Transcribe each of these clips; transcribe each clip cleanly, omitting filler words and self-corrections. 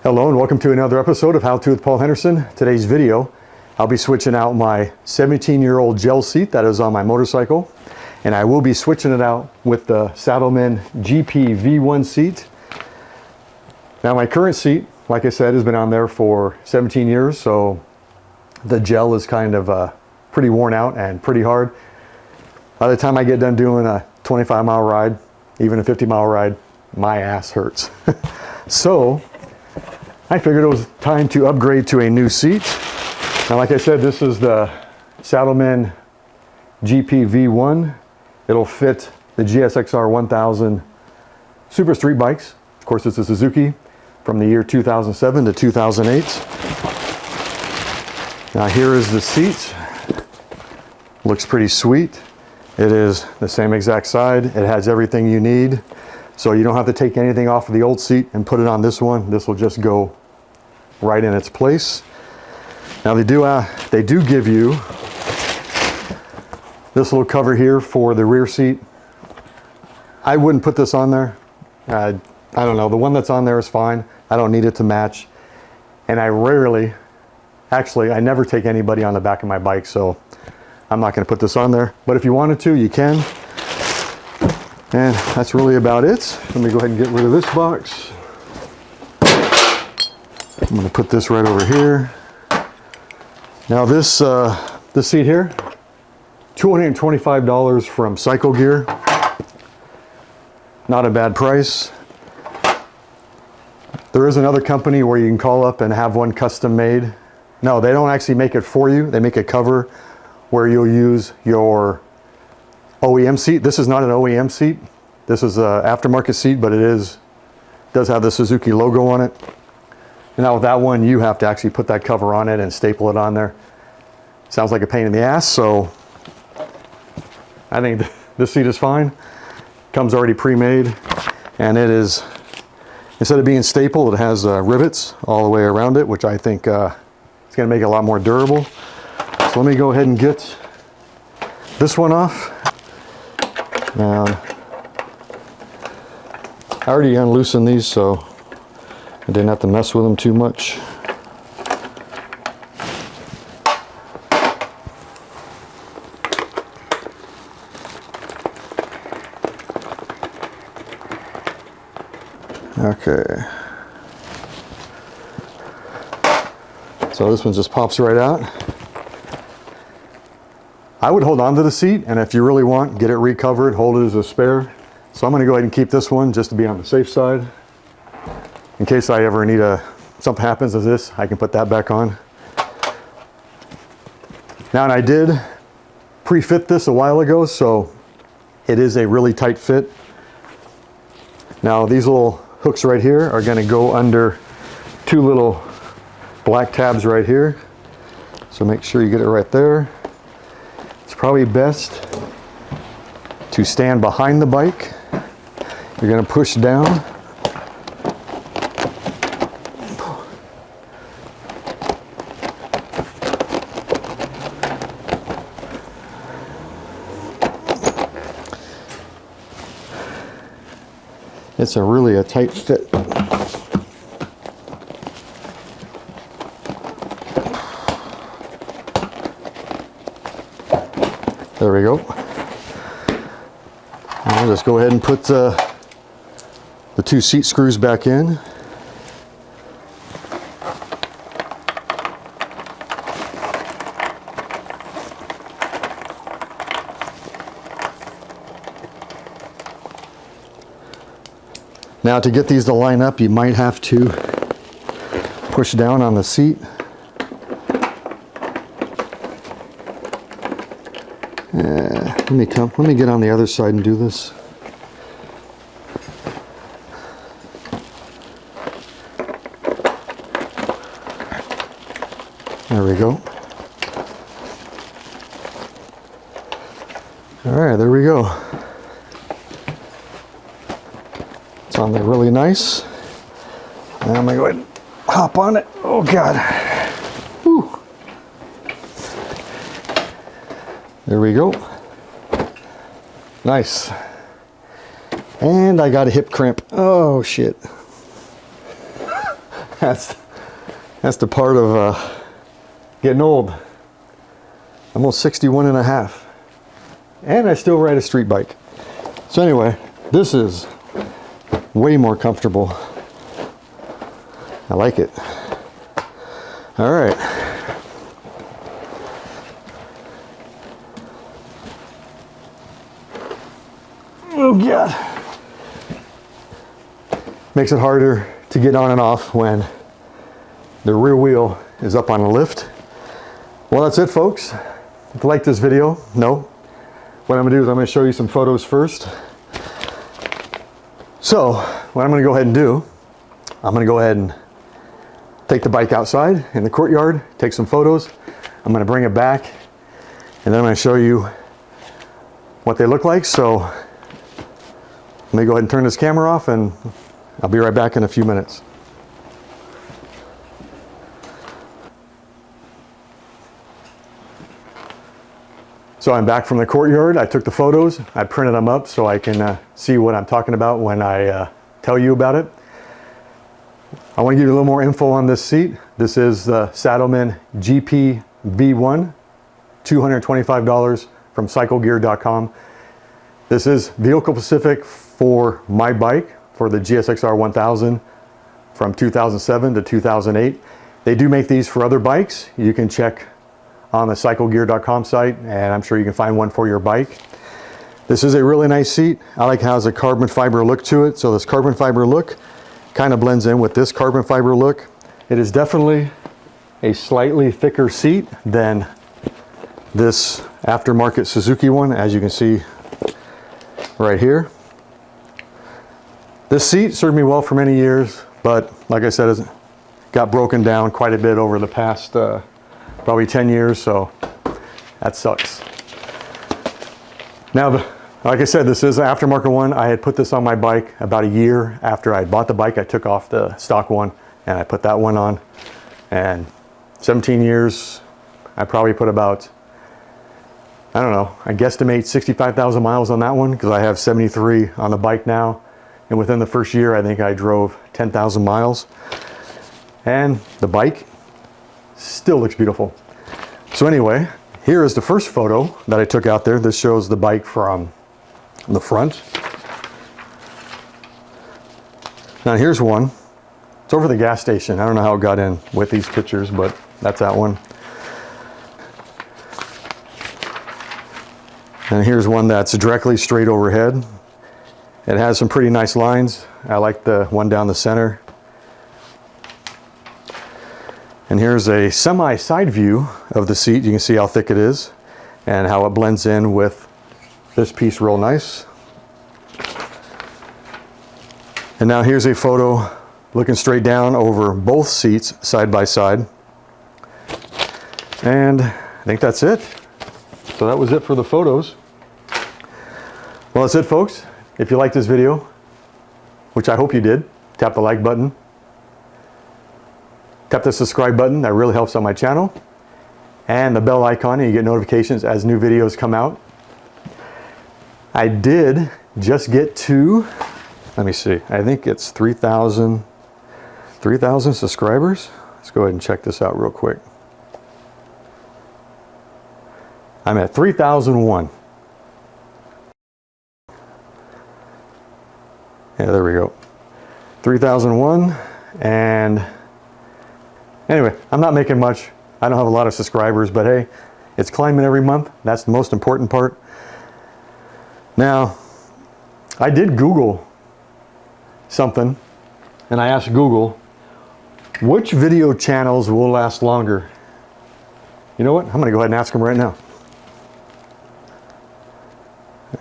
Hello and welcome to another episode of How To with Paul Henderson. Today's video, I'll be switching out my 17-year-old gel seat that is on my motorcycle, and I will be switching it out with the SADDLEMEN GP-V1 seat. Now my current seat, like I said, has been on there for 17 years, so the gel is kind of pretty worn out and pretty hard. By the time I get done doing a 25-mile ride, even a 50-mile ride, my ass hurts. So I figured it was time to upgrade to a new seat. Now, like I said, this is the SADDLEMEN GP-V1. It'll fit the GSX-R 1000 super street bikes. Of course, it's a Suzuki from the year 2007 to 2008. Now here is the seat. Looks pretty sweet. It is the same exact side. It has everything you need. So you don't have to take anything off of the old seat and put it on this one. This will just go right in its place. Now they do give you this little cover here for the rear seat. I wouldn't put this on there. I don't know, the one that's on there is fine. I don't need it to match. And I never take anybody on the back of my bike, so I'm not gonna put this on there. But if you wanted to, you can. And that's really about it. Let me go ahead and get rid of this box. I'm going to put this right over here. Now this seat here, $225 from Cycle Gear. Not a bad price. There is another company where you can call up and have one custom made. No, they don't actually make it for you. They make a cover where you'll use your OEM seat. This is not an OEM seat. This is an aftermarket seat, but it does have the Suzuki logo on it. And now with that one, you have to actually put that cover on it and staple it on there. Sounds like a pain in the ass, so I think this seat is fine. Comes already pre-made, and it is, instead of being stapled, it has rivets all the way around it, which I think it's going to make it a lot more durable. So let me go ahead and get this one off. Now, I already unloosened these, so I didn't have to mess with them too much. Okay. So this one just pops right out. I would hold on to the seat, and if you really want, get it recovered, hold it as a spare. So I'm going to go ahead and keep this one just to be on the safe side. In case I ever need something happens to this, I can put that back on. Now, and I did pre-fit this a while ago, so it is a really tight fit. Now these little hooks right here are going to go under two little black tabs right here. So make sure you get it right there. It's probably best to stand behind the bike. You're going to push down. It's really a tight fit. There we go. I'll just go ahead and put the two seat screws back in. Now to get these to line up, you might have to push down on the seat. Let me get on the other side and do this. There we go. All right, there we go. It's on there really nice. Now I'm gonna go ahead and hop on it. Oh God. Whew. There we go. Nice. And I got a hip cramp. Oh shit. That's the part of getting old. I'm almost 61 and a half. And I still ride a street bike. So anyway, this is way more comfortable. I like it. All right. Oh God. Makes it harder to get on and off when the rear wheel is up on a lift. Well, that's it, folks. If you like this video, no. What I'm gonna do is I'm gonna show you some photos first. So, what I'm gonna go ahead and do, I'm gonna go ahead and take the bike outside in the courtyard, take some photos. I'm gonna bring it back, and then I'm gonna show you what they look like. So, let me go ahead and turn this camera off, and I'll be right back in a few minutes. So I'm back from the courtyard. I took the photos, I printed them up so I can see what I'm talking about when I tell you about it. I want to give you a little more info on this seat. This is the SADDLEMEN GP-V1, $225 from cyclegear.com. This is vehicle specific for my bike, for the GSX-R 1000 from 2007 to 2008. They do make these for other bikes. You can check on the cyclegear.com site, and I'm sure you can find one for your bike. This is a really nice seat. I like how it has a carbon fiber look to it. So this carbon fiber look kind of blends in with this carbon fiber look. It is definitely a slightly thicker seat than this aftermarket Suzuki one, as you can see right here. This seat served me well for many years, but like I said, it got broken down quite a bit over the past probably 10 years, so that sucks. Now, like I said, this is an aftermarket one. I had put this on my bike about a year after I bought the bike. I took off the stock one and I put that one on. And 17 years, I probably put about, I don't know, I guesstimate 65,000 miles on that one because I have 73 on the bike now. And within the first year, I think I drove 10,000 miles. And the bike still looks beautiful. So anyway, here is the first photo that I took out there. This shows the bike from the front. Now here's one. It's over the gas station. I don't know how it got in with these pictures, but that's that one. And here's one that's directly straight overhead. It has some pretty nice lines. I like the one down the center. And here's a semi-side view of the seat. You can see how thick it is and how it blends in with this piece real nice. And now here's a photo looking straight down over both seats side by side. And I think that's it. So that was it for the photos. Well, that's it, folks. If you liked this video, which I hope you did, tap the like button. Tap the subscribe button, that really helps on my channel. And the bell icon, and you get notifications as new videos come out. I did just get to, let me see, I think it's 3,000 subscribers. Let's go ahead and check this out real quick. I'm at 3,001. Yeah, there we go. 3,001, and anyway, I'm not making much. I don't have a lot of subscribers, but hey, it's climbing every month. That's the most important part. Now, I did Google something, and I asked Google, which video channels will last longer? You know what? I'm going to go ahead and ask them right now.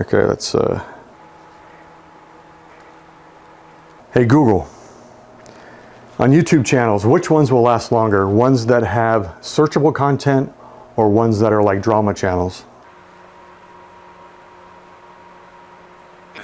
Okay, let's... Hey Google, on YouTube channels, which ones will last longer? Ones that have searchable content or ones that are like drama channels?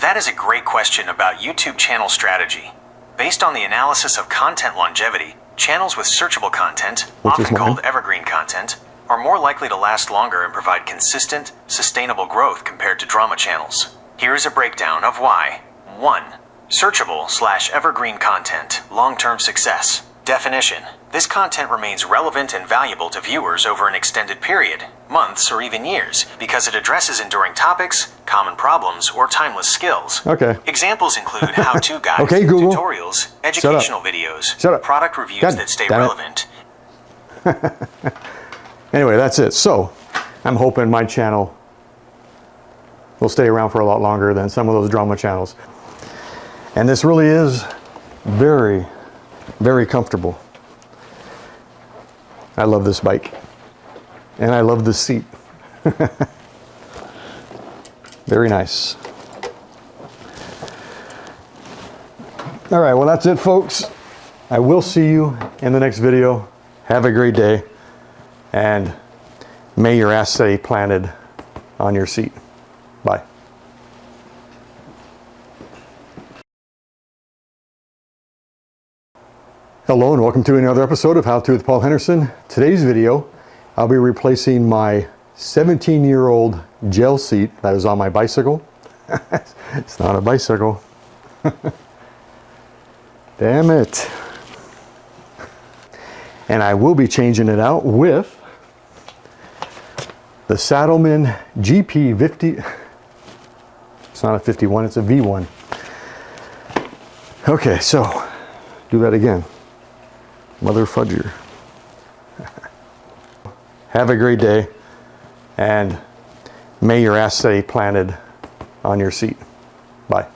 That is a great question about YouTube channel strategy. Based on the analysis of content longevity, channels with searchable content, often called evergreen content, are more likely to last longer and provide consistent, sustainable growth compared to drama channels. Here is a breakdown of why. 1. Searchable/evergreen content, long-term success. Definition: this content remains relevant and valuable to viewers over an extended period, months or even years, because it addresses enduring topics, common problems, or timeless skills. Okay. Examples include how-to guides, Okay, Google. tutorials, educational videos, Shut up. product reviews God that stay damn it. relevant. Anyway, that's it. So I'm hoping my channel will stay around for a lot longer than some of those drama channels. And this really is very, very comfortable. I love this bike. And I love this seat. Very nice. All right, well, that's it, folks. I will see you in the next video. Have a great day. And may your ass stay planted on your seat. Bye. Hello and welcome to another episode of How To with Paul Henderson. Today's video, I'll be replacing my 17-year-old gel seat that is on my bicycle. It's not a bicycle. Damn it. And I will be changing it out with the SADDLEMEN GP-V1. It's not a 51, it's a V1. Okay, so do that again. Mother fudger. Have a great day, and may your ass stay planted on your seat. Bye.